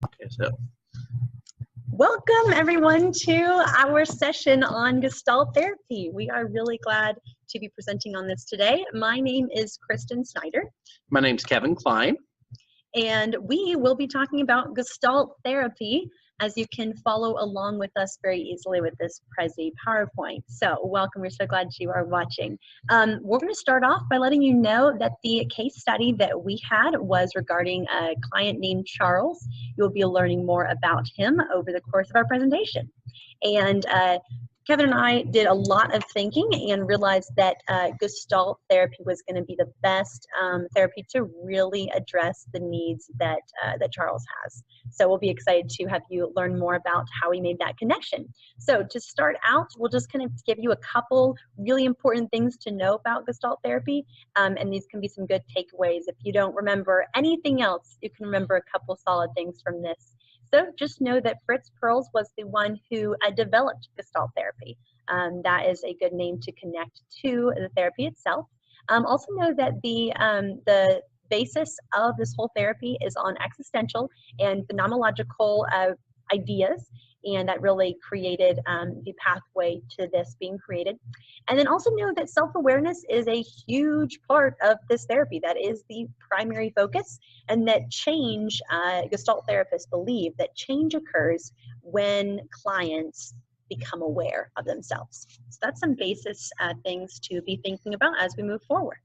Okay, so welcome everyone to our session on Gestalt therapy. We are really glad to be presenting on this today. My name is Kristen Snyder. my name's Kevin Klein. And we will be talking about Gestalt therapy, as you can follow along with us very easily with this Prezi PowerPoint. So welcome, we're so glad you are watching. We're gonna start off by letting you know that the case study that we had was regarding a client named Charles. You'll be learning more about him over the course of our presentation. And Kevin and I did a lot of thinking and realized that Gestalt therapy was going to be the best therapy to really address the needs that Charles has. So we'll be excited to have you learn more about how we made that connection. So to start out, we'll just kind of give you a couple really important things to know about Gestalt therapy, and these can be some good takeaways. If you don't remember anything else, you can remember a couple solid things from this. So just know that Fritz Perls was the one who developed Gestalt therapy. That is a good name to connect to the therapy itself. Also know that the basis of this whole therapy is on existential and phenomenological ideas, and that really created the pathway to this being created. And then also know that self-awareness is a huge part of this therapy. That is the primary focus, and that change, Gestalt therapists believe that change occurs when clients become aware of themselves. So that's some basis things to be thinking about as we move forward.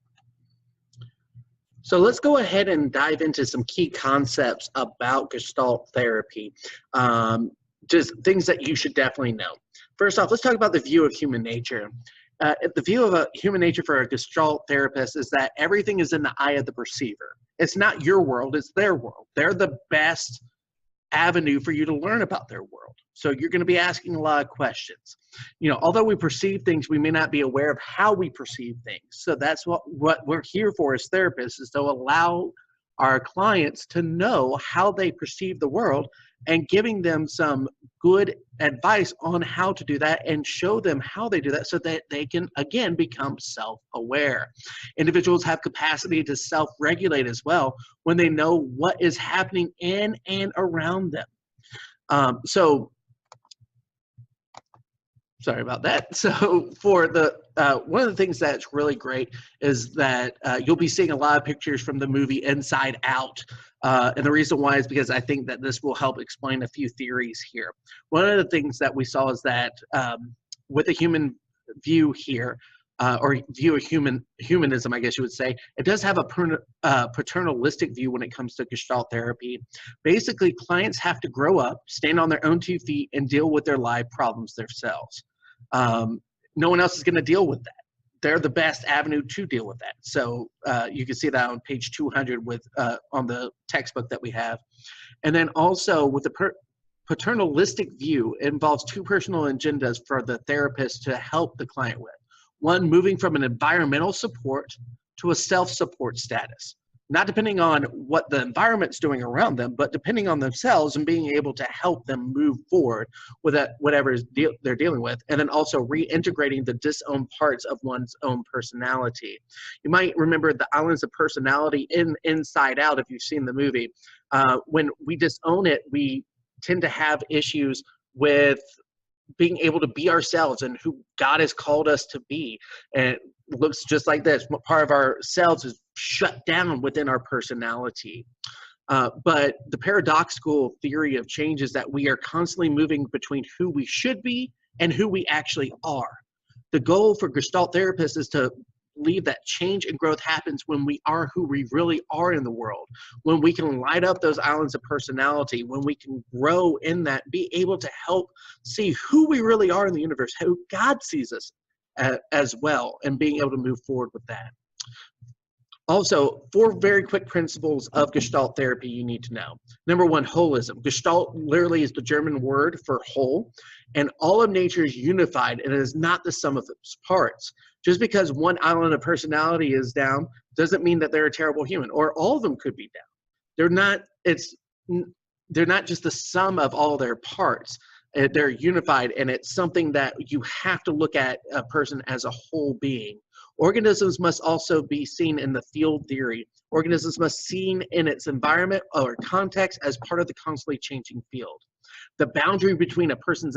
So let's go ahead and dive into some key concepts about Gestalt therapy. Just things that you should definitely know. First off, let's talk about the view of human nature. The view of human nature for a Gestalt therapist is that everything is in the eye of the perceiver. It's not your world, it's their world. They're the best avenue for you to learn about their world. So you're going to be asking a lot of questions. You know, although we perceive things, we may not be aware of how we perceive things. So that's what we're here for as therapists, is to allow our clients to know how they perceive the world and giving them some good advice on how to do that and show them how they do that so that they can, again, become self-aware. Individuals have capacity to self-regulate as well when they know what is happening in and around them. Sorry about that. So for the one of the things that's really great is that you'll be seeing a lot of pictures from the movie Inside Out. And the reason why is because I think that this will help explain a few theories here. One of the things that we saw is that with a human view here, or view of humanism, I guess you would say, it does have a paternalistic view when it comes to Gestalt therapy. Basically, clients have to grow up, stand on their own 2 feet, and deal with their life problems themselves. No one else is going to deal with that. They're the best avenue to deal with that. So you can see that on page 200 with on the textbook that we have. And then also with the paternalistic view, it involves 2 personal agendas for the therapist to help the client with. One, moving from an environmental support to a self-support status. Not depending on what the environment's doing around them, but depending on themselves and being able to help them move forward with whatever they're dealing with. And then also reintegrating the disowned parts of one's own personality. You might remember the islands of personality in Inside Out if you've seen the movie. When we disown it, we tend to have issues with being able to be ourselves and who God has called us to be. And it looks just like this. Part of ourselves is shut down within our personality. But the paradoxical theory of change is that we are constantly moving between who we should be and who we actually are. The goal for Gestalt therapists is to believe that change and growth happens when we are who we really are in the world, when we can light up those islands of personality, when we can grow in that, be able to help see who we really are in the universe, how God sees us as well, and being able to move forward with that. Also, 4 very quick principles of Gestalt therapy you need to know. Number 1, holism. Gestalt literally is the German word for whole, and all of nature is unified, and it is not the sum of its parts. Just because one island of personality is down doesn't mean that they're a terrible human, or all of them could be down. They're not just the sum of all their parts. They're unified, and it's something that you have to look at a person as a whole being, Organisms must also be seen in the field theory. Organisms must be seen in its environment or context as part of the constantly changing field. The boundary between a person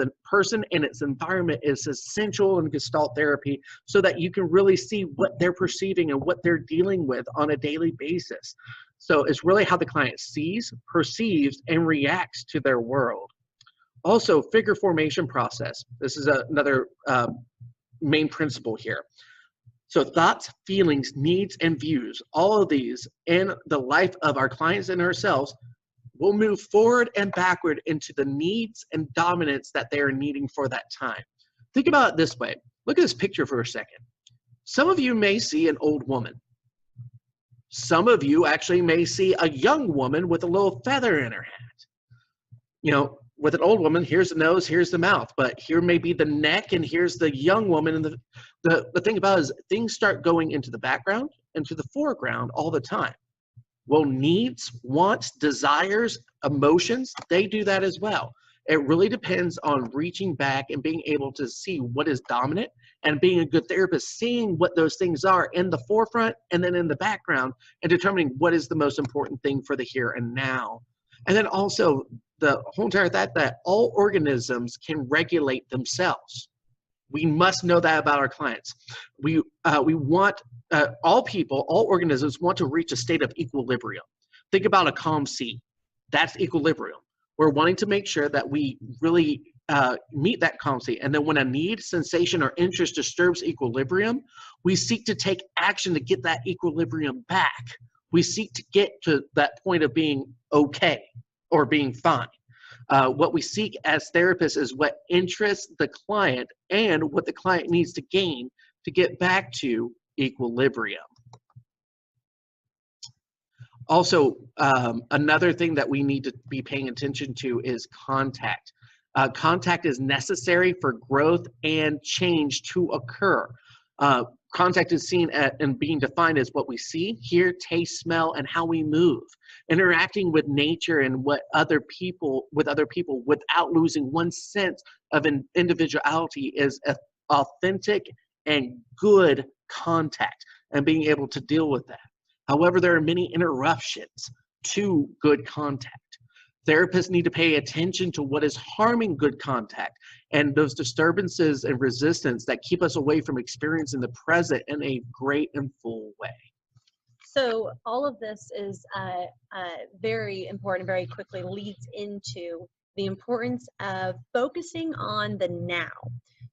and its environment is essential in Gestalt therapy so that you can really see what they're perceiving and what they're dealing with on a daily basis. So it's really how the client sees, perceives, and reacts to their world. Also, figure formation process. This is another main principle here. So thoughts, feelings, needs, and views, all of these in the life of our clients and ourselves will move forward and backward into the needs and dominance that they are needing for that time. Think about it this way. Look at this picture for a second. Some of you may see an old woman. Some of you actually may see a young woman with a little feather in her hat. You know, with an old woman, here's the nose, here's the mouth, but here may be the neck, and here's the young woman. And the thing about it is things start going into the background and to the foreground all the time. Well, needs, wants, desires, emotions, they do that as well. It really depends on reaching back and being able to see what is dominant and being a good therapist, seeing what those things are in the forefront and then in the background and determining what is the most important thing for the here and now. And then also the whole entire that all organisms can regulate themselves. We must know that about our clients. We want all people, all organisms want to reach a state of equilibrium. Think about a calm sea. That's equilibrium. We're wanting to make sure that we really meet that calm sea. And then when a need, sensation, or interest disturbs equilibrium, we seek to take action to get that equilibrium back. We seek to get to that point of being okay or being fine. What we seek as therapists is what interests the client and what the client needs to gain to get back to equilibrium. Also, another thing that we need to be paying attention to is contact. Contact is necessary for growth and change to occur. Contact is seen and being defined as what we see, hear, taste, smell, and how we move. Interacting with nature and with other people without losing one sense of individuality is authentic and good contact, and being able to deal with that. However, there are many interruptions to good contact. Therapists need to pay attention to what is harming good contact and those disturbances and resistance that keep us away from experiencing the present in a great and full way. So all of this is very important, very quickly leads into the importance of focusing on the now.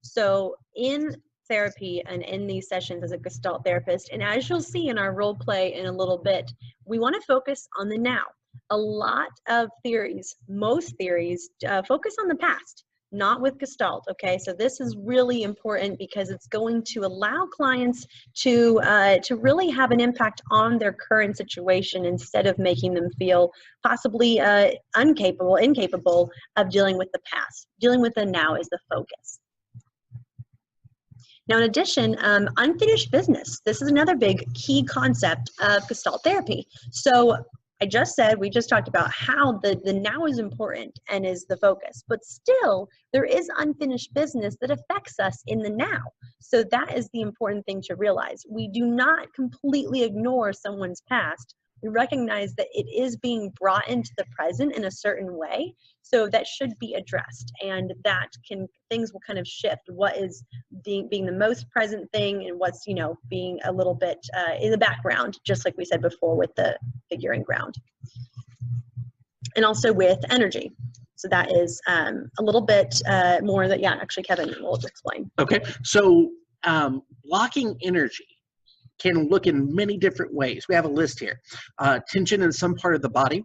So in therapy and in these sessions as a Gestalt therapist, and as you'll see in our role play in a little bit, we want to focus on the now. A lot of theories, most theories, focus on the past, not with Gestalt, okay? So this is really important because it's going to allow clients to really have an impact on their current situation instead of making them feel possibly incapable of dealing with the past. Dealing with the now is the focus. Now, in addition, unfinished business. This is another big key concept of Gestalt therapy. So we just talked about how the now is important and is the focus, but still there is unfinished business that affects us in the now. So that is the important thing to realize. We do not completely ignore someone's past. We recognize that it is being brought into the present in a certain way. So that should be addressed, and things will kind of shift what is being the most present thing and what's, being a little bit in the background, just like we said before with the figuring ground. And also with energy. So that is a little bit more that, actually Kevin will explain. Okay, so blocking energy can look in many different ways. We have a list here. Tension in some part of the body,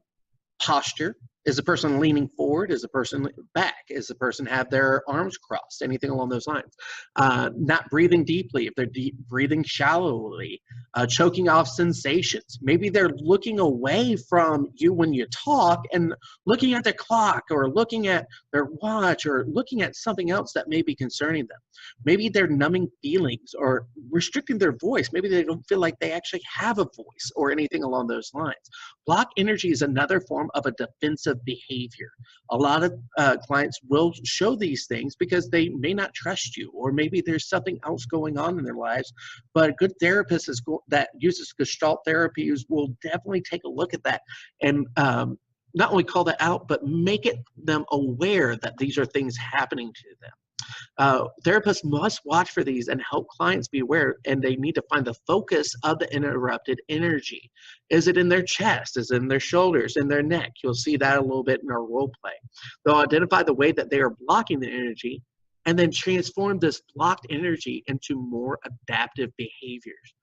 posture. Is the person leaning forward? Is the person back? Is the person have their arms crossed? Anything along those lines. Not breathing deeply, if they're breathing shallowly, choking off sensations. Maybe they're looking away from you when you talk and looking at their clock or looking at their watch or looking at something else that may be concerning them. Maybe they're numbing feelings or restricting their voice. Maybe they don't feel like they actually have a voice or anything along those lines. Block energy is another form of a defensive behavior. A lot of clients will show these things because they may not trust you, or maybe there's something else going on in their lives. But a good therapist that uses Gestalt therapies will definitely take a look at that and not only call that out, but make them aware that these are things happening to them. Therapists must watch for these and help clients be aware, and they need to find the focus of the interrupted energy. Is it in their chest? Is it in their shoulders, in their neck? You'll see that a little bit in our role play. They'll identify the way that they are blocking the energy and then transform this blocked energy into more adaptive behaviors.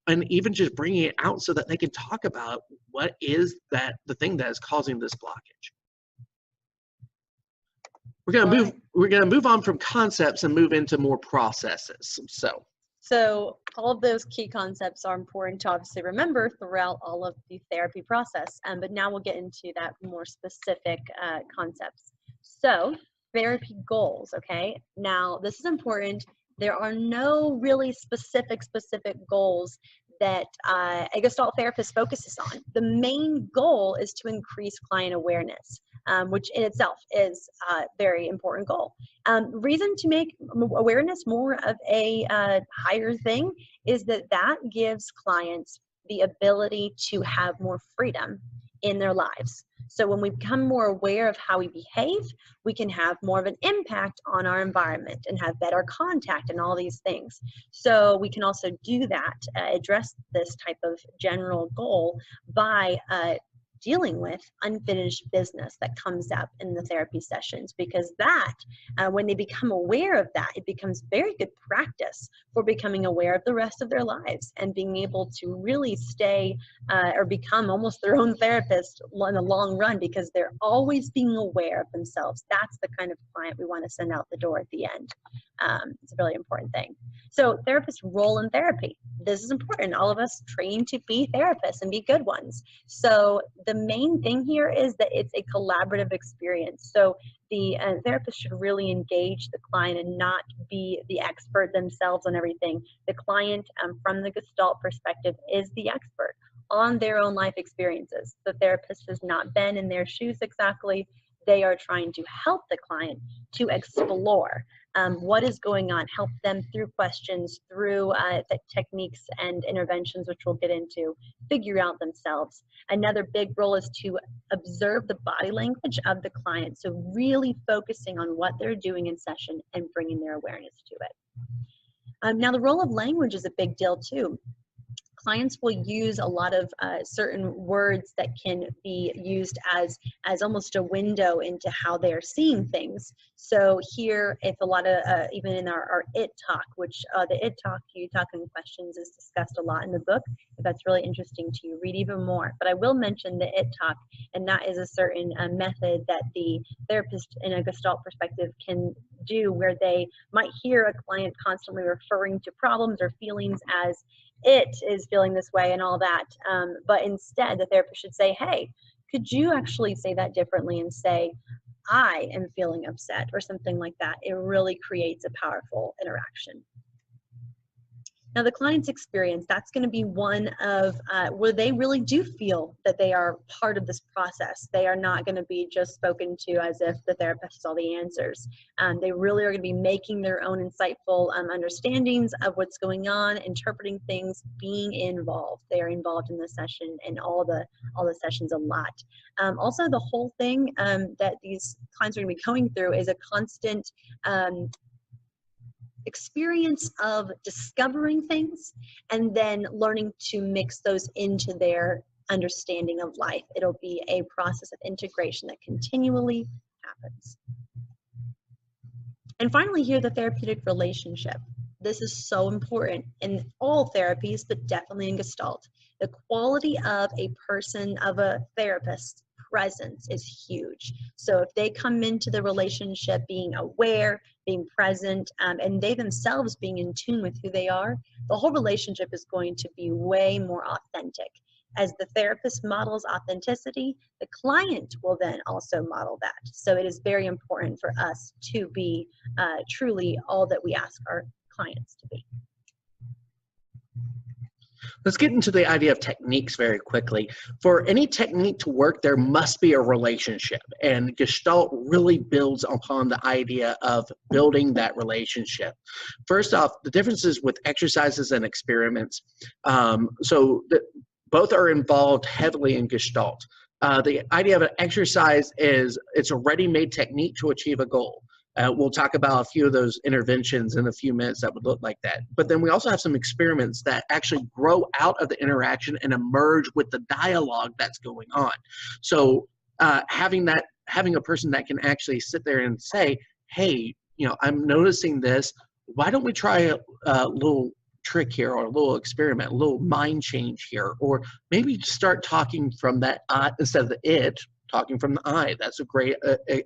And even just bringing it out so that they can talk about what is the thing that is causing this blockage. We're gonna move on from concepts and move into more processes. So all of those key concepts are important to obviously remember throughout all of the therapy process. But now we'll get into that more specific concepts. So therapy goals, okay? Now this is important. There are no really specific goals that a Gestalt therapist focuses on. The main goal is to increase client awareness. Which in itself is a very important goal. Reason to make awareness more of a higher thing is that gives clients the ability to have more freedom in their lives. So when we become more aware of how we behave, we can have more of an impact on our environment and have better contact and all these things. So we can also do that, address this type of general goal by dealing with unfinished business that comes up in the therapy sessions, because when they become aware of that, it becomes very good practice for becoming aware of the rest of their lives and being able to really stay or become almost their own therapist in the long run, because they're always being aware of themselves. That's the kind of client we want to send out the door at the end. It's a really important thing. So therapist role in therapy. This is important. All of us train to be therapists and be good ones. So the main thing here is that it's a collaborative experience. So the therapist should really engage the client and not be the expert themselves on everything. The client, from the Gestalt perspective, is the expert on their own life experiences. The therapist has not been in their shoes exactly. They are trying to help the client to explore what is going on, help them through questions, through the techniques and interventions, which we'll get into, figure out themselves. Another big role is to observe the body language of the client. So really focusing on what they're doing in session and bringing their awareness to it. Now the role of language is a big deal too. Clients will use a lot of certain words that can be used as almost a window into how they are seeing things. So here, if a lot of, even in our IT talk, which the IT talk, you talking questions, is discussed a lot in the book. If that's really interesting to you, read even more. But I will mention the IT talk, and that is a certain method that the therapist in a Gestalt perspective can do, where they might hear a client constantly referring to problems or feelings as it is feeling this way and all that. But instead, the therapist should say, hey, could you actually say that differently and say, I am feeling upset, or something like that. It really creates a powerful interaction. Now, the client's experience, that's going to be one of where they really do feel that they are part of this process. They are not going to be just spoken to as if the therapist has all the answers. They really are going to be making their own insightful understandings of what's going on, interpreting things, being involved. They are involved in the session and all the sessions a lot. Also, the whole thing that these clients are going to be going through is a constant experience of discovering things and then learning to mix those into their understanding of life. It'll be a process of integration that continually happens. And finally here, the therapeutic relationship. This is so important in all therapies, but definitely in Gestalt. The quality of a person, of a therapist's presence is huge. So if they come into the relationship being aware, being present, and they themselves being in tune with who they are, the whole relationship is going to be way more authentic. As the therapist models authenticity, the client will then also model that. So it is very important for us to be truly all that we ask our clients to be. Let's get into the idea of techniques very quickly. For any technique to work, there must be a relationship, and Gestalt really builds upon the idea of building that relationship. First off, the differences with exercises and experiments. Both are involved heavily in Gestalt. The idea of an exercise is it's a ready-made technique to achieve a goal. We'll talk about a few of those interventions in a few minutes that would look like that. But then we also have some experiments that actually grow out of the interaction and emerge with the dialogue that's going on. So having a person that can actually sit there and say, hey, I'm noticing this. Why don't we try a little trick here, or a little experiment, a little mind change here, or maybe start talking from that I instead of the it, talking from the I. That's a great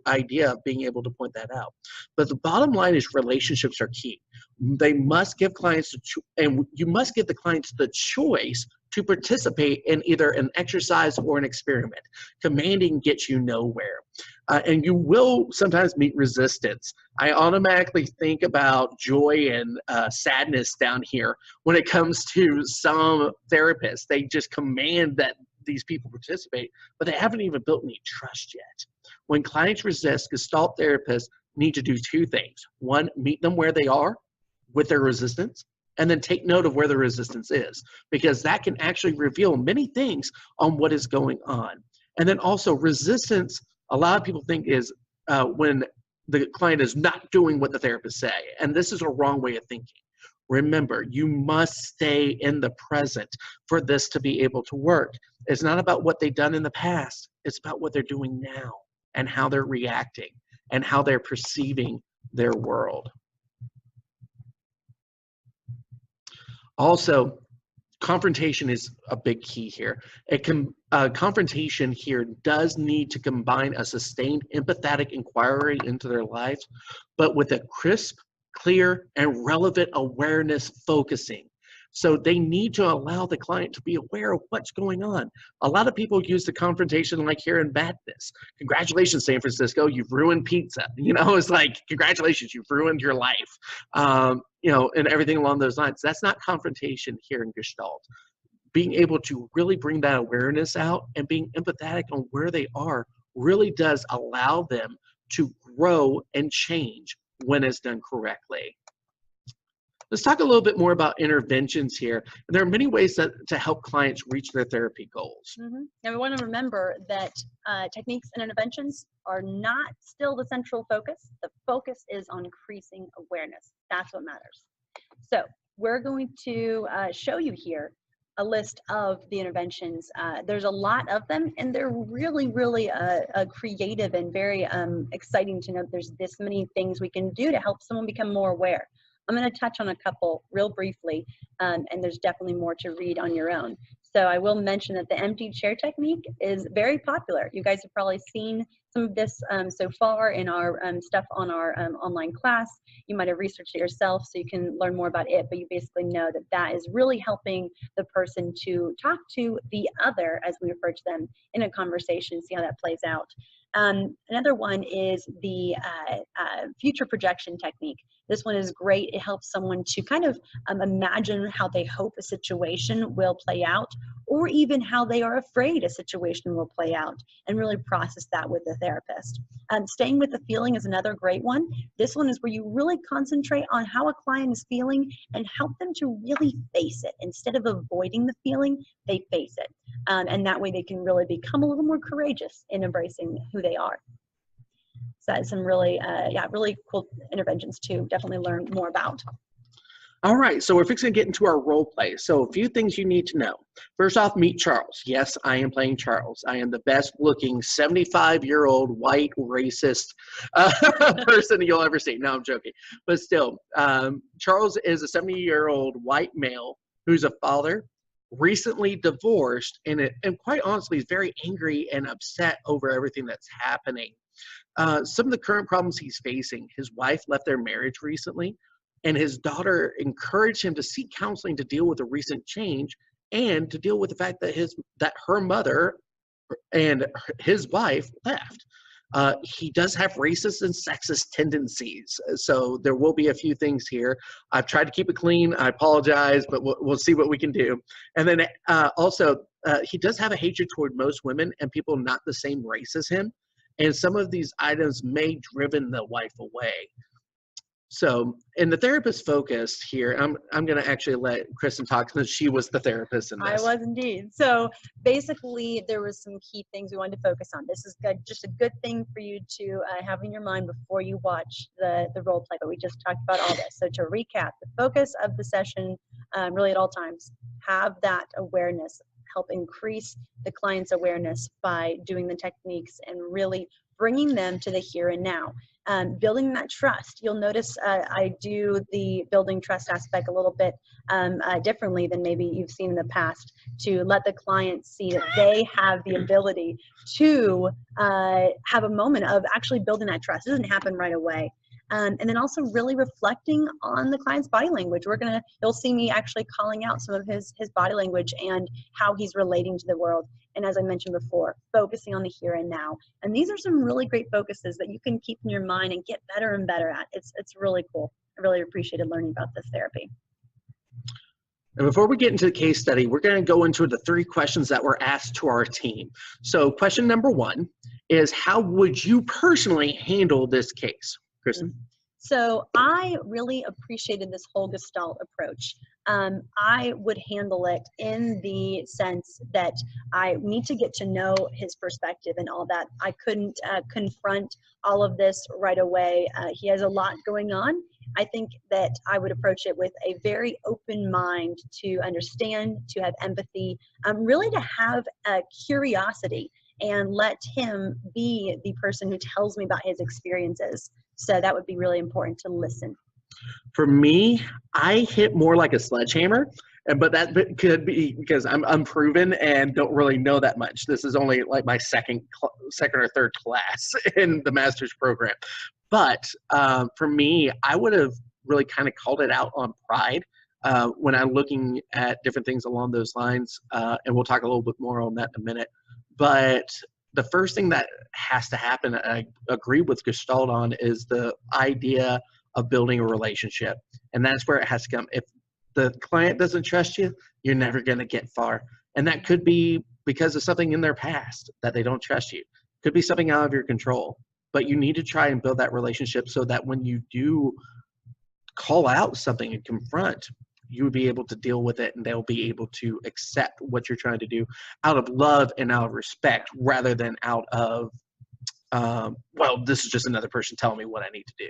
idea of being able to point that out. But the bottom line is relationships are key. They must give clients, and you must give the clients the choice to participate in either an exercise or an experiment. Commanding gets you nowhere. And you will sometimes meet resistance. I automatically think about joy and sadness down here when it comes to some therapists. They just command that these people participate, but they haven't even built any trust yet. When clients resist, Gestalt therapists need to do two things. One, meet them where they are with their resistance, and then take note of where the resistance is, because that can actually reveal many things on what is going on. And then also resistance, a lot of people think is when the client is not doing what the therapist say, and this is a wrong way of thinking. Remember, you must stay in the present for this to be able to work. It's not about what they've done in the past. It's about what they're doing now and how they're reacting and how they're perceiving their world. Also, confrontation is a big key here. Confrontation here does need to combine a sustained empathetic inquiry into their lives, but with a crisp, clear, and relevant awareness focusing. So they need to allow the client to be aware of what's going on. A lot of people use the confrontation like here in Madness. Congratulations, San Francisco, you've ruined pizza. It's like, congratulations, you've ruined your life. And everything along those lines. That's not confrontation here in Gestalt. Being able to really bring that awareness out and being empathetic on where they are really does allow them to grow and change when it's done correctly. Let's talk a little bit more about interventions here. There are many ways to help clients reach their therapy goals. Mm-hmm. And we want to remember that techniques and interventions are not still the central focus. The focus is on increasing awareness. That's what matters. So we're going to show you here a list of the interventions. There's a lot of them, and they're really, really creative and very exciting to know there's this many things we can do to help someone become more aware. I'm going to touch on a couple real briefly, and there's definitely more to read on your own. So I will mention that the empty chair technique is very popular. You guys have probably seen some of this so far in our stuff on our online class. You might have researched it yourself, so you can learn more about it, but you basically know that that is really helping the person to talk to the other, as we refer to them, in a conversation, see how that plays out. Another one is the future projection technique. This one is great. It helps someone to kind of imagine how they hope a situation will play out, or even how they are afraid a situation will play out, and really process that with the therapist. Staying with the feeling is another great one. This one is where you really concentrate on how a client is feeling and help them to really face it. Instead of avoiding the feeling, they face it. And that way they can really become a little more courageous in embracing who they are. So that's some really, really cool interventions to definitely learn more about. All right, so we're fixing to get into our role play. So a few things you need to know. First off, meet Charles. Yes, I am playing Charles. I am the best looking 75-year-old white racist person you'll ever see. No, I'm joking. But still, Charles is a 70-year-old white male who's a father, recently divorced, and quite honestly is very angry and upset over everything that's happening. Some of the current problems he's facing: his wife left their marriage recently, and his daughter encouraged him to seek counseling to deal with the recent change and to deal with the fact that her mother and his wife left. He does have racist and sexist tendencies. So there will be a few things here. I've tried to keep it clean. I apologize, but we'll see what we can do. And then also, he does have a hatred toward most women and people not the same race as him. And some of these items may driven the wife away. So, in the therapist focus here, I'm going to actually let Kristen talk since she was the therapist in this. I was indeed. So basically, there was some key things we wanted to focus on. This is good, just a good thing for you to have in your mind before you watch the role play. But we just talked about all this. So to recap, the focus of the session, really at all times, have that awareness. Help increase the client's awareness by doing the techniques and really bringing them to the here and now. Building that trust. You'll notice I do the building trust aspect a little bit differently than maybe you've seen in the past, to let the client see that they have the ability to have a moment of actually building that trust. It doesn't happen right away. And then also really reflecting on the client's body language. You'll see me actually calling out some of his body language and how he's relating to the world. And as I mentioned before, focusing on the here and now. And these are some really great focuses that you can keep in your mind and get better and better at. It's really cool. I really appreciated learning about this therapy. And before we get into the case study, we're going to go into the 3 questions that were asked to our team. So question number 1 is, how would you personally handle this case? Kristen? So I really appreciated this whole Gestalt approach. I would handle it in the sense that I need to get to know his perspective and all that. I couldn't confront all of this right away. He has a lot going on. I think that I would approach it with a very open mind to understand, to have empathy, really to have a curiosity and let him be the person who tells me about his experiences. So that would be really important, to listen. For me, I hit more like a sledgehammer, but that could be because I'm unproven and don't really know that much. This is only like my second or third class in the master's program. But for me, I would have really kind of called it out on pride when I'm looking at different things along those lines. And we'll talk a little bit more on that in a minute. But the first thing that has to happen, and I agree with Gestalt on, is the idea of building a relationship. And that's where it has to come. If the client doesn't trust you, you're never going to get far. And that could be because of something in their past that they don't trust you. Could be something out of your control. But you need to try and build that relationship so that when you do call out something and confront, you would be able to deal with it, and they'll be able to accept what you're trying to do out of love and out of respect, rather than out of, well, this is just another person telling me what I need to do.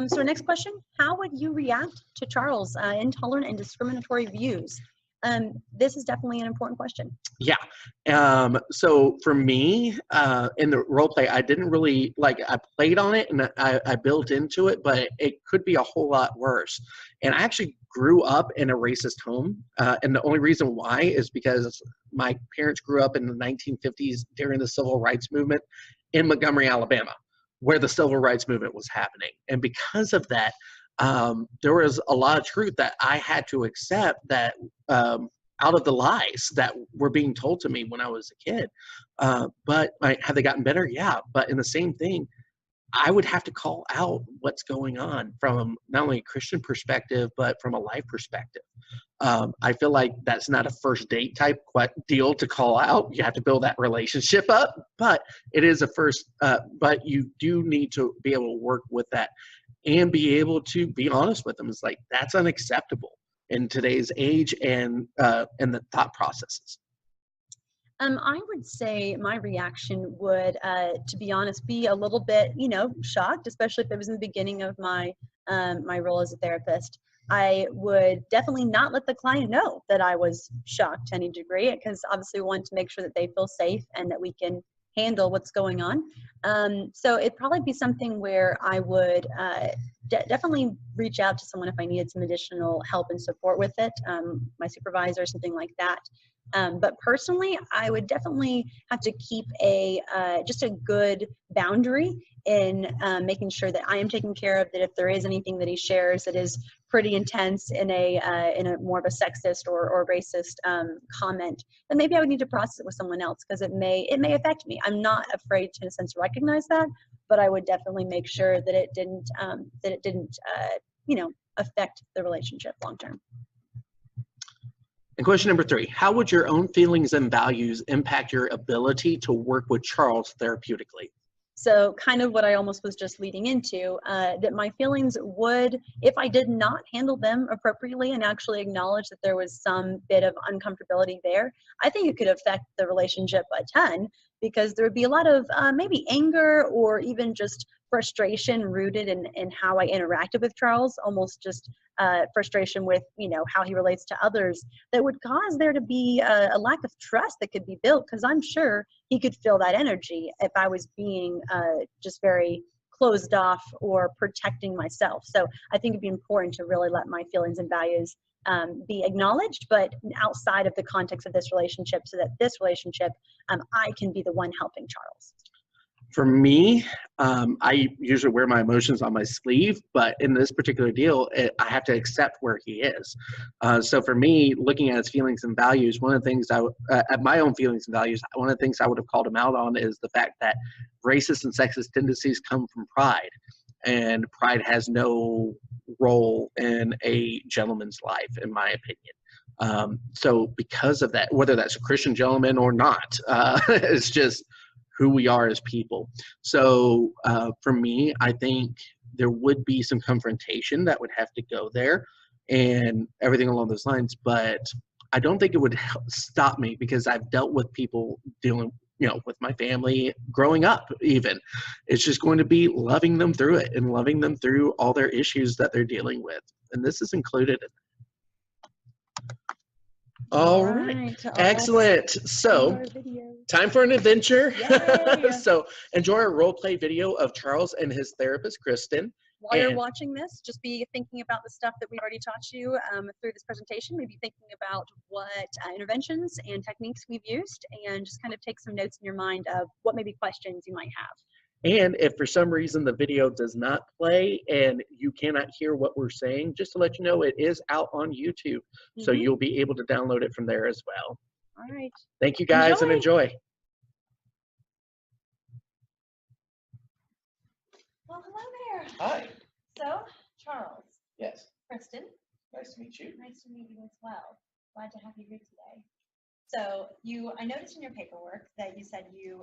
So our next question, how would you react to Charles' intolerant and discriminatory views? This is definitely an important question. Yeah. So for me, in the role play, I didn't really, I played on it and I built into it, but it could be a whole lot worse. And I actually grew up in a racist home. And the only reason why is because my parents grew up in the 1950s during the civil rights movement in Montgomery, Alabama, where the civil rights movement was happening. And because of that, there was a lot of truth that I had to accept that out of the lies that were being told to me when I was a kid. But have they gotten better? Yeah. But in the same thing, I would have to call out what's going on from not only a Christian perspective, but from a life perspective. I feel like that's not a first date type deal to call out. You have to build that relationship up, but it is a first, but you do need to be able to work with that and be able to be honest with them. It's like, that's unacceptable in today's age and the thought processes. I would say my reaction would, to be honest, be a little bit, shocked, especially if it was in the beginning of my my role as a therapist. I would definitely not let the client know that I was shocked to any degree, because obviously we want to make sure that they feel safe and that we can handle what's going on. So it'd probably be something where I would definitely reach out to someone if I needed some additional help and support with it, my supervisor, something like that. But personally, I would definitely have to keep a just a good boundary in making sure that I am taken care of, that if there is anything that he shares that is pretty intense in a more of a sexist or racist comment, then maybe I would need to process it with someone else, because it may affect me. I'm not afraid to, in a sense, recognize that, but I would definitely make sure that it didn't you know, affect the relationship long term. And question number 3, how would your own feelings and values impact your ability to work with Charles therapeutically? So kind of what I almost was just leading into, that my feelings would, if I did not handle them appropriately and actually acknowledge that there was some bit of uncomfortability there, I think it could affect the relationship a ton, because there would be a lot of maybe anger or even just frustration rooted in how I interacted with Charles, almost just frustration with, you know, how he relates to others, that would cause there to be a lack of trust that could be built, because I'm sure he could feel that energy if I was being just very closed off or protecting myself. So I think it'd be important to really let my feelings and values be acknowledged, but outside of the context of this relationship, so that this relationship, I can be the one helping Charles. For me, I usually wear my emotions on my sleeve, but in this particular deal, I have to accept where he is. So for me, looking at his feelings and values, one of the things at my own feelings and values, one of the things I would have called him out on is the fact that racist and sexist tendencies come from pride, and pride has no role in a gentleman's life, in my opinion. So because of that, whether that's a Christian gentleman or not, it's just who we are as people. So for me, I think there would be some confrontation that would have to go there and everything along those lines, but I don't think it would stop me, because I've dealt with people dealing, you know, with my family growing up even. It's just going to be loving them through it and loving them through all their issues that they're dealing with. And this is included in all right. Excellent. So, time for an adventure. So, enjoy our role play video of Charles and his therapist, Kristen. While you're watching this, just be thinking about the stuff that we've already taught you through this presentation. Maybe thinking about what interventions and techniques we've used, and just kind of take some notes in your mind of what maybe questions you might have. And if for some reason the video does not play and you cannot hear what we're saying, just to let you know, it is out on YouTube. So you'll be able to download it from there as well. All right. Thank you guys, and enjoy. Well, hello there. Hi. So, Charles. Yes. Kristen. Nice to meet you. Nice to meet you as well. Glad to have you here today. So I noticed in your paperwork that you said you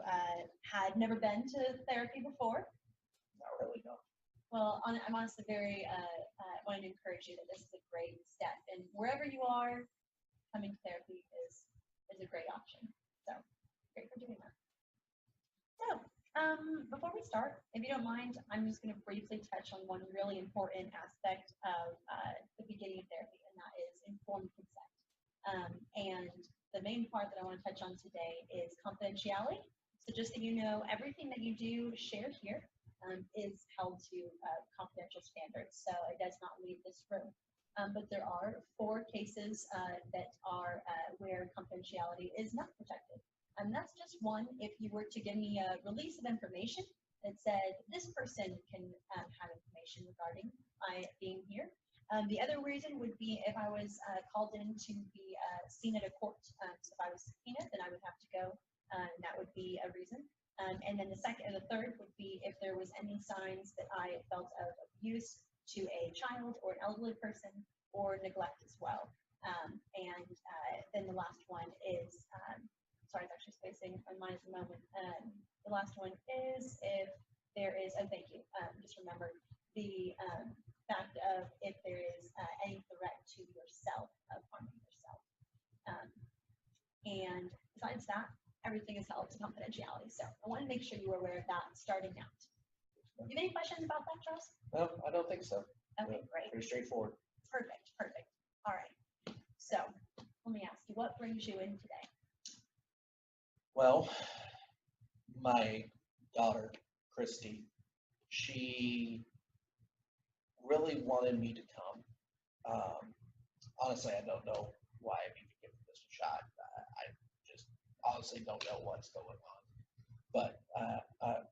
had never been to therapy before. Not really, no. Well, I'm honestly very wanting to encourage you that this is a great step, and wherever you are, coming to therapy is a great option. So great for doing that. So before we start, if you don't mind, I'm just going to briefly touch on one really important aspect of the beginning of therapy, and that is informed consent. And the main part that I want to touch on today is confidentiality. So just so you know, everything that you do share here is held to confidential standards, so it does not leave this room. But there are 4 cases that are where confidentiality is not protected. And that's just one. If you were to give me a release of information that said this person can have information regarding my being here. The other reason would be if I was called in to be seen at a court. So if I was subpoenaed, then I would have to go. That would be a reason. And then the third would be if there was any signs that I felt of abuse to a child or an elderly person, or neglect as well. And then the last one is, sorry, it's actually spacing my mind at the moment. The last one is if there is, oh, thank you. Just remember the fact of if there is any threat to yourself of harming yourself. And besides that, everything is held to confidentiality. So I want to make sure you are aware of that starting out. Do you have any questions about that, Charles? No, I don't think so. Okay, great. Pretty straightforward. Perfect. All right. So let me ask you, what brings you in today? Well, my daughter Christy, she really wanted me to come. Honestly, I don't know why I'm even giving this a shot. I just honestly don't know what's going on. But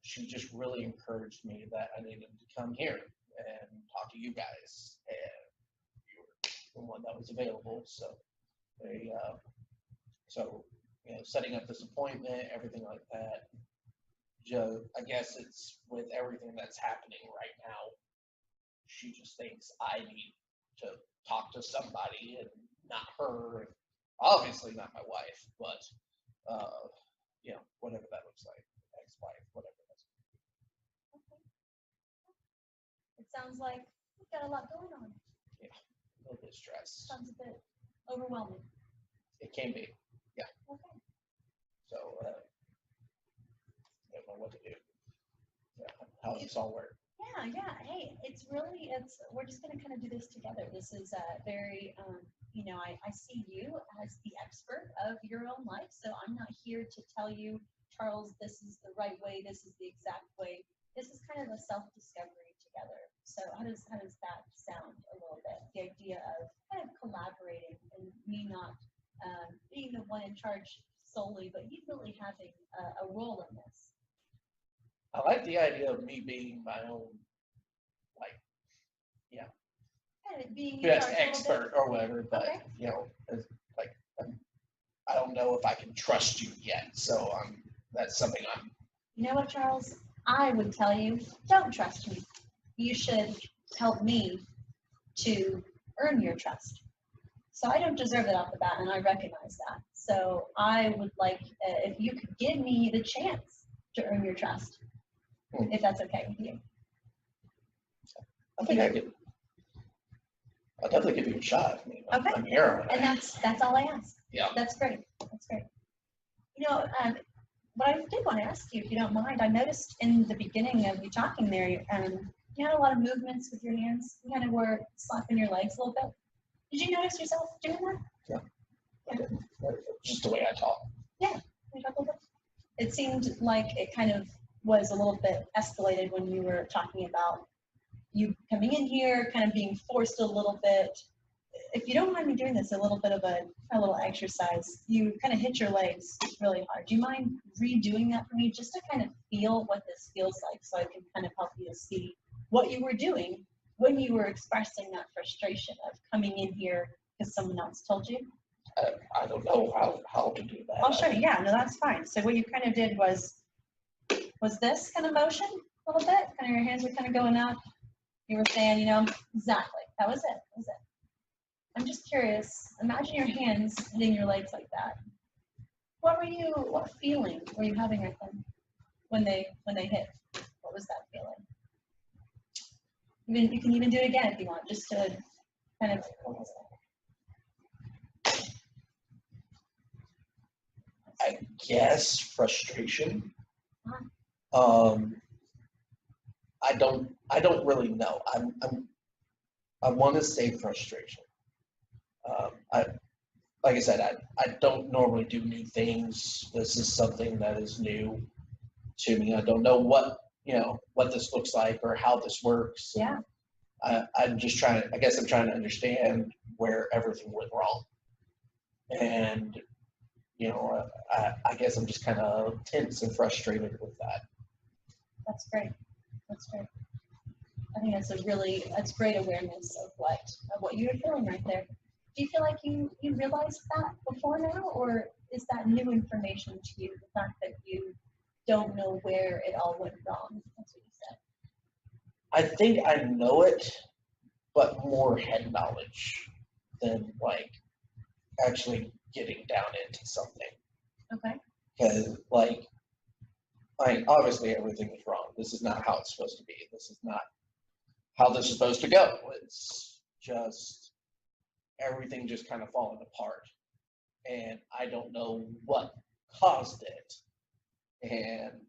she just really encouraged me that I needed to come here and talk to you guys, and you were the one that was available. So they, setting up this appointment, everything like that. I guess it's with everything that's happening right now. She just thinks I need to talk to somebody, and not her. Obviously, not my wife, but whatever that looks like, ex-wife, whatever that's. Okay. It sounds like you've got a lot going on. Yeah, a little bit stressed. Sounds a bit overwhelming. It can be, yeah. Okay. So, I don't know what to do. Yeah, how does this all work? Yeah. Hey, we're just going to kind of do this together. This is very, I see you as the expert of your own life. So I'm not here to tell you, Charles, this is the right way. This is the exact way. This is kind of a self-discovery together. So how does that sound a little bit? The idea of kind of collaborating and me not being the one in charge solely, but you really having a role in this. I like the idea of me being my own, Kind of being best expert or whatever, but okay. I don't know if I can trust you yet. So that's something You know what, Charles? I would tell you, don't trust me. You should help me to earn your trust. So I don't deserve it off the bat, and I recognize that. So I would like if you could give me the chance to earn your trust, if that's okay with you. I think I could. I'll definitely give you a shot. Okay. I'm here. And that's all I ask. Yeah. That's great. That's great. What I did want to ask you, if you don't mind, I noticed in the beginning of you talking there, you had a lot of movements with your hands. You kind of were slapping your legs a little bit. Did you notice yourself doing that? Yeah. Just the way I talk. Yeah. Can you talk a little bit? It seemed like it kind of was a little bit escalated when you were talking about you coming in here, kind of being forced a little bit. If you don't mind me doing this, a little bit of a little exercise, you kind of hit your legs really hard. Do you mind redoing that for me, just to kind of feel what this feels like, so I can kind of help you to see what you were doing when you were expressing that frustration of coming in here because someone else told you? I don't know how to do that. I'll show you. Yeah, no, that's fine. So what you kind of did was this kind of motion a little bit? Kind of your hands were kind of going up. You were saying, exactly. That was it. I'm just curious. Imagine your hands hitting your legs like that. What feeling were you having right then when they hit? What was that feeling? You can even do it again if you want, just to kind of. I guess frustration. I don't really know. I want to say frustration. Like I said, I don't normally do new things. This is something that is new to me. I don't know what this looks like or how this works. Yeah. I'm just trying to understand where everything went wrong. And, I guess I'm just kind of tense and frustrated with that. That's great. I think that's great awareness of what you were feeling right there. Do you feel like you realized that before now, or is that new information to you, the fact that you don't know where it all went wrong? That's what you said. I think I know it, but more head knowledge than actually getting down into something. Okay. Because obviously everything is wrong. This is not how it's supposed to be. This is not how this is supposed to go. It's just everything just kind of falling apart, and I don't know what caused it. And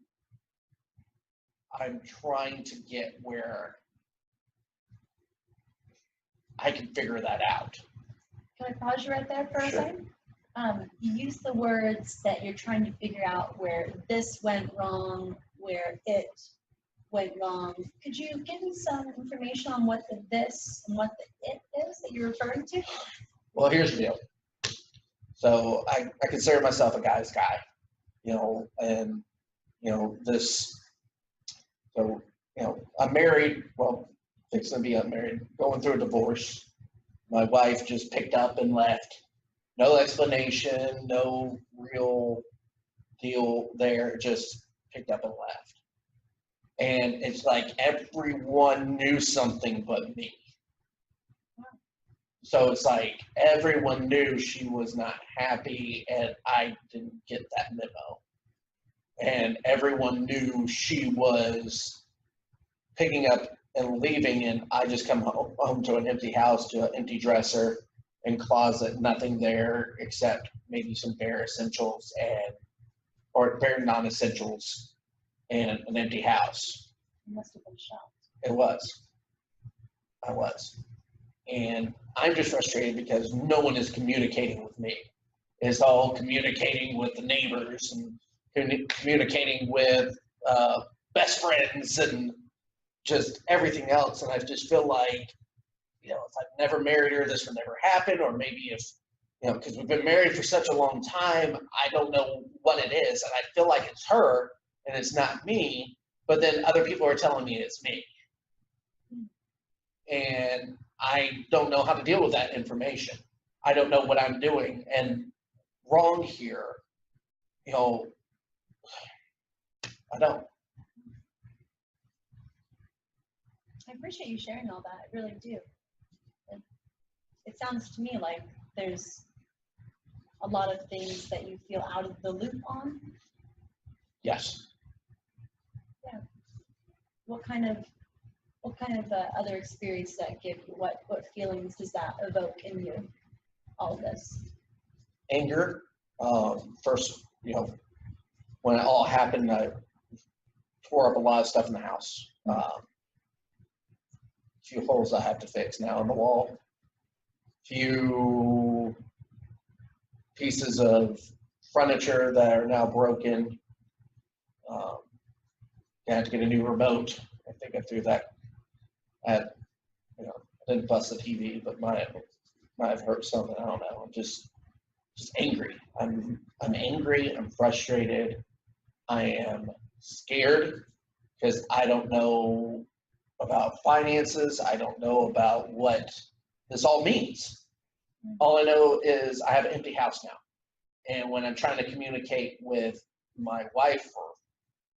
I'm trying to get where I can figure that out. Can I pause you right there for a second? You use the words that you're trying to figure out where this went wrong, where it went wrong. Could you give me some information on what the this and what the it is that you're referring to? Well, here's the deal. So I consider myself a guy's guy, and, this, so, I'm married, well, fixing to be unmarried, going through a divorce. My wife just picked up and left. No explanation, no real deal there, just picked up and left. And it's like everyone knew something but me. So it's like everyone knew she was not happy, and I didn't get that memo. And everyone knew she was picking up and leaving, and I just come home to an empty house, to an empty dresser and closet, nothing there except maybe some bare essentials or bare non-essentials, and an empty house. You must have been shocked. It was. I was. And I'm just frustrated because no one is communicating with me. It's all communicating with the neighbors and communicating with best friends and just everything else. And I just feel like, if I've never married her, this would never happen. Or maybe if, because we've been married for such a long time, I don't know what it is. And I feel like it's her and it's not me. But then other people are telling me it's me. And I don't know how to deal with that information. I don't know what I'm doing. And wrong here, I don't. I appreciate you sharing all that. I really do. It sounds to me like there's a lot of things that you feel out of the loop on. Yes. Yeah. What kind of other experience does that give you? What feelings does that evoke in you? All of this. Anger. First, when it all happened, I tore up a lot of stuff in the house. A few holes I have to fix now in the wall. Few pieces of furniture that are now broken. I had to get a new remote. I think I threw that at, I didn't bust the TV, but might have hurt something. I don't know. I'm just angry. I'm angry. I'm frustrated. I am scared because I don't know about finances. I don't know about what this all means. All I know is I have an empty house now. And when I'm trying to communicate with my wife, or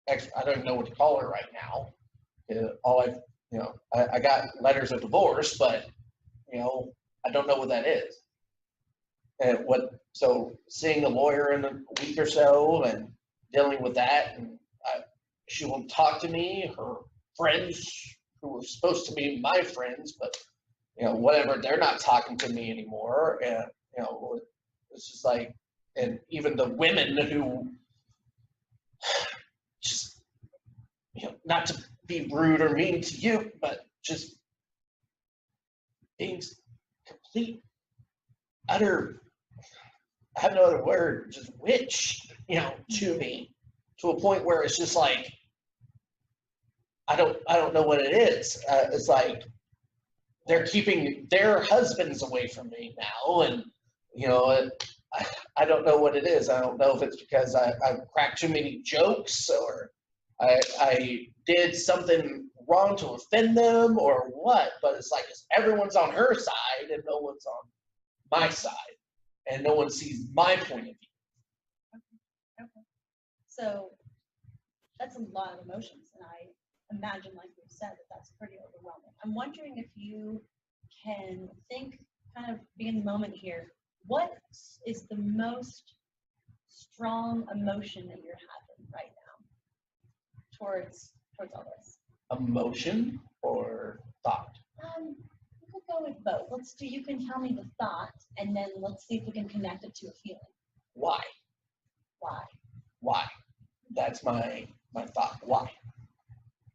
I don't even know what to call her right now. I got letters of divorce, but, I don't know what that is. And so seeing a lawyer in a week or so and dealing with that, and she won't talk to me. Her friends, who were supposed to be my friends, but, whatever, they're not talking to me anymore. And, it's just like, and even the women who just, not to be rude or mean to you, but just being complete, utter, I have no other word, just witch, to me, to a point where it's just like, I don't know what it is. It's like they're keeping their husbands away from me now, and I don't know what it is. I don't know if it's because I cracked too many jokes, or I did something wrong to offend them, or what. But it's like everyone's on her side and no one's on my side, and no one sees my point of view. Okay. So that's a lot of emotions, and I imagine, like we've said, that's pretty overwhelming. I'm wondering if you can think, kind of be in the moment here. What is the most strong emotion that you're having right now towards all this? Emotion or thought? We could go with both. You can tell me the thought, and then let's see if we can connect it to a feeling. Why? That's my thought. Why?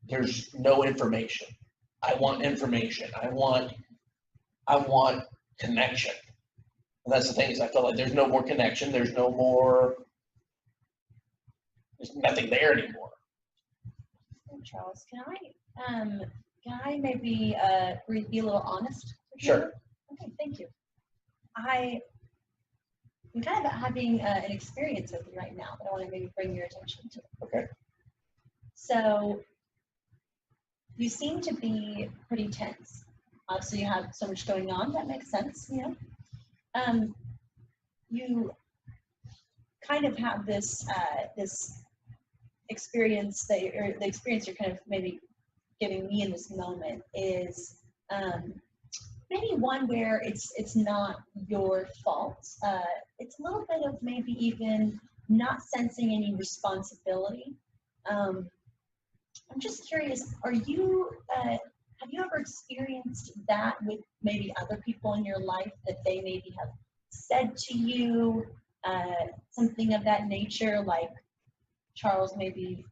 There's no information. I want information. I want connection. And that's the thing, is I feel like there's no more connection. There's nothing there anymore. Charles. Can I maybe be a little honest with you? Sure. Okay, thank you. I'm kind of having an experience with you right now that I want to maybe bring your attention to. Okay. So you seem to be pretty tense. Obviously, you have so much going on. That makes sense, you know. You kind of have this experience or the experience you're kind of maybe giving me in this moment is maybe one where it's not your fault. It's a little bit of maybe even not sensing any responsibility. I'm just curious, have you ever experienced that with maybe other people in your life, that they maybe have said to you something of that nature, like, Charles, maybe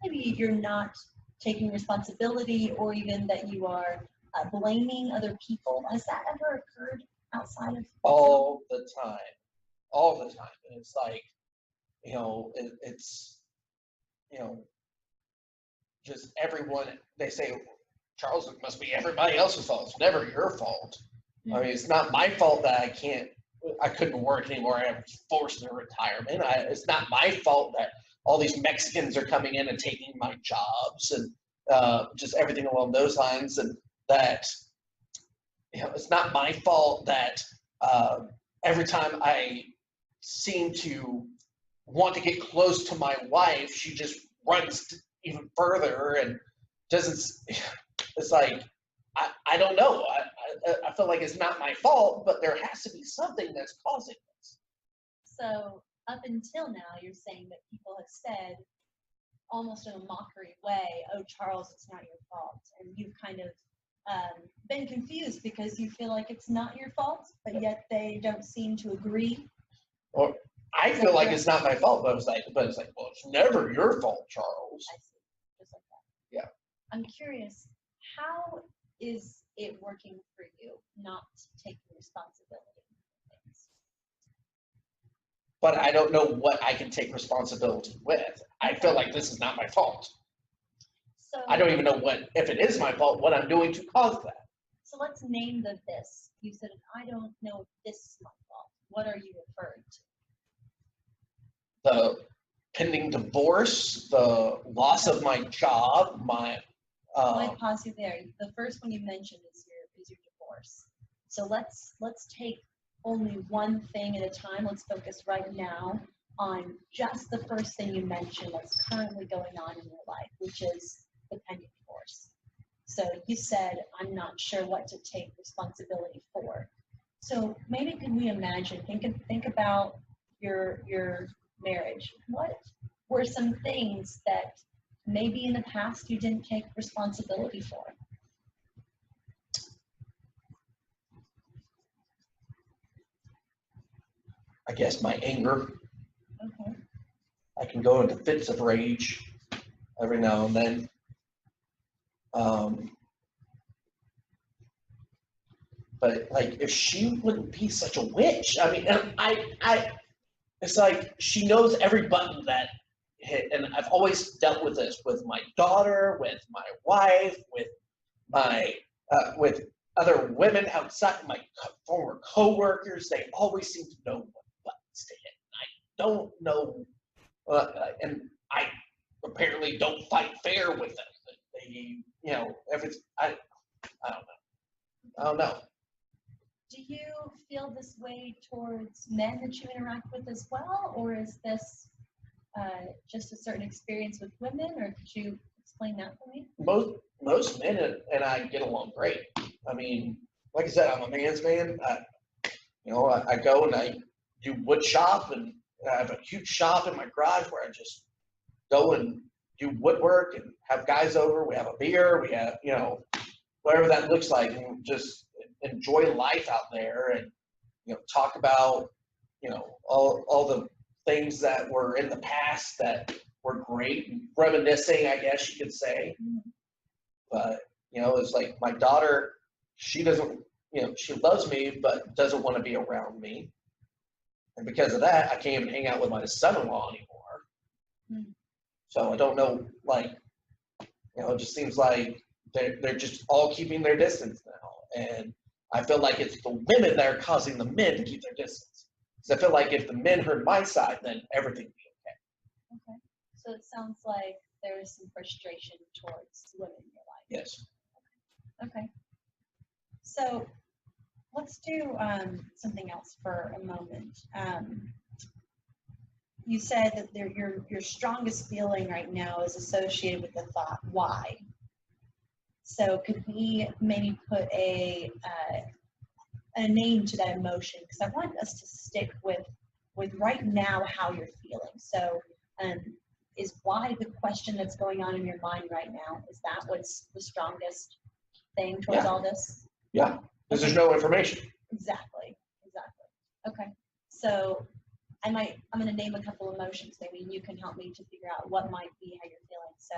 you're not taking responsibility, or even that you are blaming other people? Has that ever occurred outside of All the time. And it's like, it's, just everyone, they say, Charles, it must be everybody else's fault. It's never your fault. Mm-hmm. I mean, it's not my fault that I couldn't work anymore. I was forced into retirement. It's not my fault that all these Mexicans are coming in and taking my jobs, and just everything along those lines. And that, it's not my fault that every time I seem to want to get close to my wife, she just runs even further and doesn't. It's like, I don't know. I feel like it's not my fault, but there has to be something that's causing this. So up until now, you're saying that people have said, almost in a mockery way, "Oh, Charles, it's not your fault," and you've kind of been confused because you feel like it's not your fault, but yet they don't seem to agree. Or I feel like it's not my fault, but it's like, well, it's never your fault, Charles. I see, just like that. Yeah. I'm curious, how is it working for you not taking responsibility for things? But I don't know what I can take responsibility with. I feel like this is not my fault. So I don't even know if it is my fault, what I'm doing to cause that. So let's name this. You said, I don't know if this is my fault. What are you referring to? The pending divorce, the loss of my job, my. I pause you there. The first one you mentioned is your divorce. So let's take only one thing at a time. Let's focus right now on just the first thing you mentioned that's currently going on in your life, which is the pending divorce. So you said, I'm not sure what to take responsibility for. So maybe could we imagine, think about your marriage. What were some things that maybe in the past you didn't take responsibility for? I guess my anger. Okay. I can go into fits of rage every now and then. But like, if she wouldn't be such a witch, I mean, it's like she knows every button that hit, and I've always dealt with this with my daughter, with my wife, with my with other women outside, my former coworkers. They always seem to know what buttons to hit. I don't know, and I apparently don't fight fair with them. They, I don't know. Do you feel this way towards men that you interact with as well, or is this just a certain experience with women, or could you explain that for me? Most men and I get along great. I mean, like I said, I'm a man's man. I go and I do wood shop, and I have a huge shop in my garage where I just go and do woodwork and have guys over. We have a beer. We have, whatever that looks like, and just enjoy life out there, and talk about all the things that were in the past that were great, and reminiscing, I guess you could say. Mm-hmm. But it's like my daughter, she doesn't, she loves me but doesn't want to be around me, and because of that, I can't even hang out with my son-in-law anymore. Mm-hmm. So I don't know, like, It just seems like they're just all keeping their distance now. And I feel like it's the women that are causing the men to keep their distance. Because I feel like if the men heard my side, then everything would be okay. Okay. So it sounds like there's some frustration towards women in your life. Yes. Okay. So let's do something else for a moment. You said that your strongest feeling right now is associated with the thought, why? So could we maybe put a name to that emotion? Because I want us to stick with right now how you're feeling. So is why the question that's going on in your mind right now? Is that what's the strongest thing towards all this? Yeah, because there's no information. Exactly. Okay. So I'm going to name a couple emotions. Maybe you can help me to figure out what might be how you're feeling. So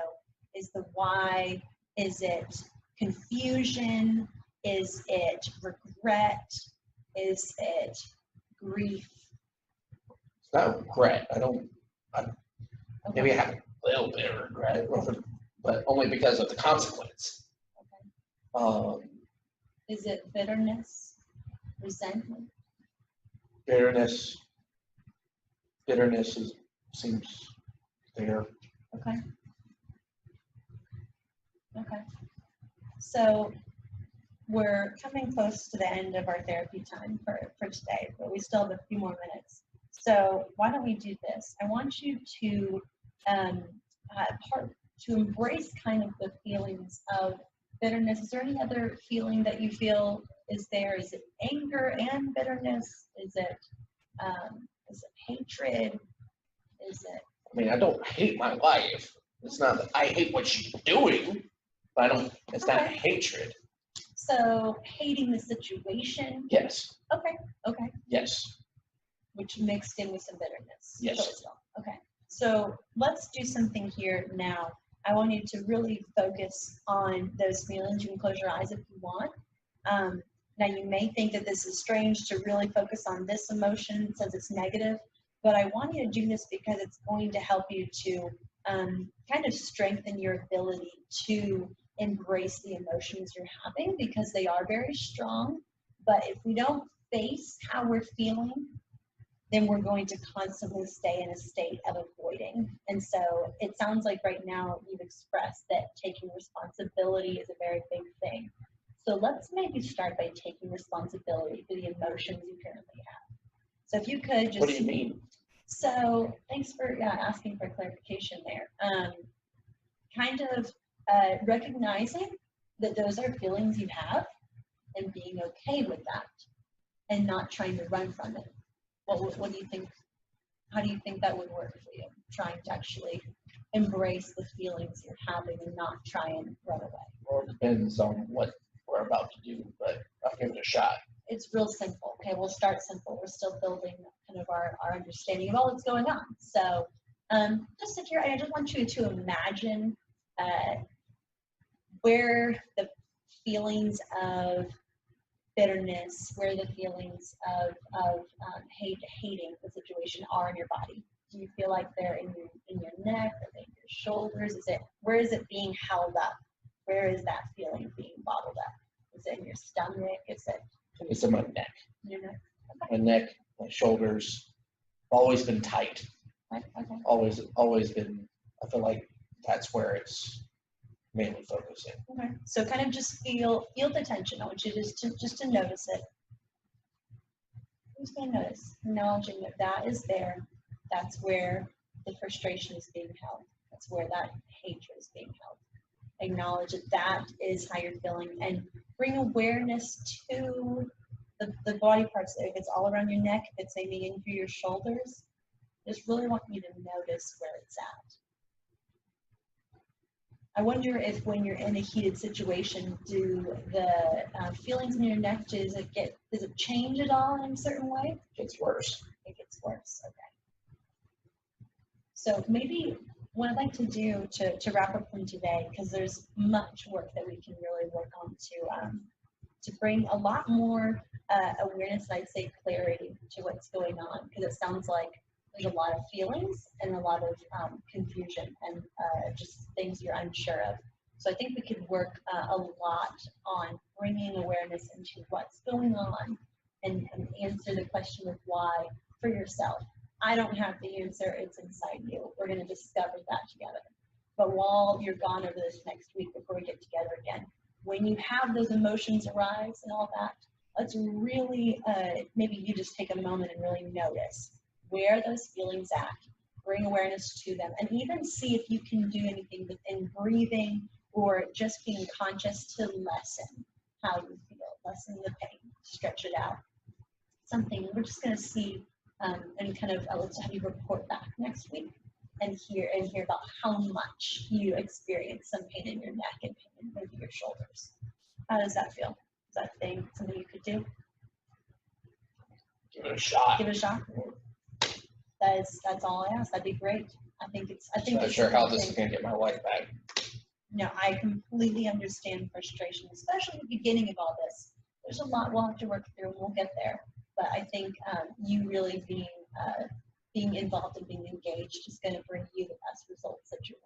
is the why, is it confusion? Is it regret? Is it grief? It's not regret. Okay. Maybe I have a little bit of regret, but only because of the consequence. Okay. Is it bitterness? Resentment? Bitterness seems there. Okay. So we're coming close to the end of our therapy time for today, but we still have a few more minutes. So why don't we do this? I want you to embrace kind of the feelings of bitterness. Is there any other feeling that you feel is there? Is it anger and bitterness? Is it hatred? Is it? I mean, I don't hate my wife. It's not that I hate what she's doing, but it's not hatred. So hating the situation? Yes. Okay. Yes. Which mixed in with some bitterness. Yes. Okay. So let's do something here now. I want you to really focus on those feelings. You can close your eyes if you want. Now you may think that this is strange to really focus on this emotion since it's negative, but I want you to do this because it's going to help you to kind of strengthen your ability to embrace the emotions you're having because they are very strong. But if we don't face how we're feeling, then we're going to constantly stay in a state of avoiding. And so it sounds like right now you've expressed that taking responsibility is a very big thing. So let's maybe start by taking responsibility for the emotions you currently have. So if you could just— What do you mean? So thanks for asking for clarification there. Kind of recognizing that those are feelings you have and being okay with that and not trying to run from it. What do you think? How do you think that would work for you? Trying to actually embrace the feelings you're having and not try and run away. Well, it depends on what we're about to do, but I'll give it a shot. It's real simple. Okay, we'll start simple. We're still building kind of our understanding of all that's going on. So just sit here. I just want you to imagine where the feelings of bitterness, where the feelings of hating the situation are in your body. Do you feel like they're in your neck? Are they in your shoulders? Where is it being held up? Where is that feeling being bottled up? Is it in your stomach? It's in my neck. Your neck? Okay. My neck, my shoulders, always been tight. Okay. Always been. I feel like that's where it's mainly focusing. Okay. So kind of just feel the tension. I want you just to notice it. I'm just going to notice, acknowledging that is there. That's where the frustration is being held. That's where that hatred is being held. Acknowledge that is how you're feeling and bring awareness to the body parts. If it's all around your neck, if it's maybe in through your shoulders, just really want you to notice where it's at. I wonder if when you're in a heated situation, do the feelings in your neck, does it change at all in a certain way? It gets worse. It gets worse, okay. So maybe what I'd like to do to wrap up from today, because there's much work that we can really work on to bring a lot more awareness, and I'd say clarity to what's going on, because it sounds like there's a lot of feelings and a lot of confusion and just things you're unsure of. So I think we could work a lot on bringing awareness into what's going on and answer the question of why for yourself. I don't have the answer, it's inside you. We're going to discover that together. But while you're gone over this next week before we get together again, when you have those emotions arise and all that, let's really, maybe you just take a moment and really notice where those feelings at, bring awareness to them, and even see if you can do anything within breathing or just being conscious to lessen how you feel, lessen the pain, stretch it out. Something, we're just going to see and kind of, let's have you report back next week and hear about how much you experience some pain in your neck and pain in maybe your shoulders. How does that feel? Is that something you could do? Give it a shot. Give it a shot. That's all I ask. That'd be great. I think it's Not sure how this is going to get my life back. No, I completely understand frustration, especially at the beginning of all this. There's a lot we'll have to work through, and we'll get there. But I think you really being involved and being engaged is going to bring you the best results that you're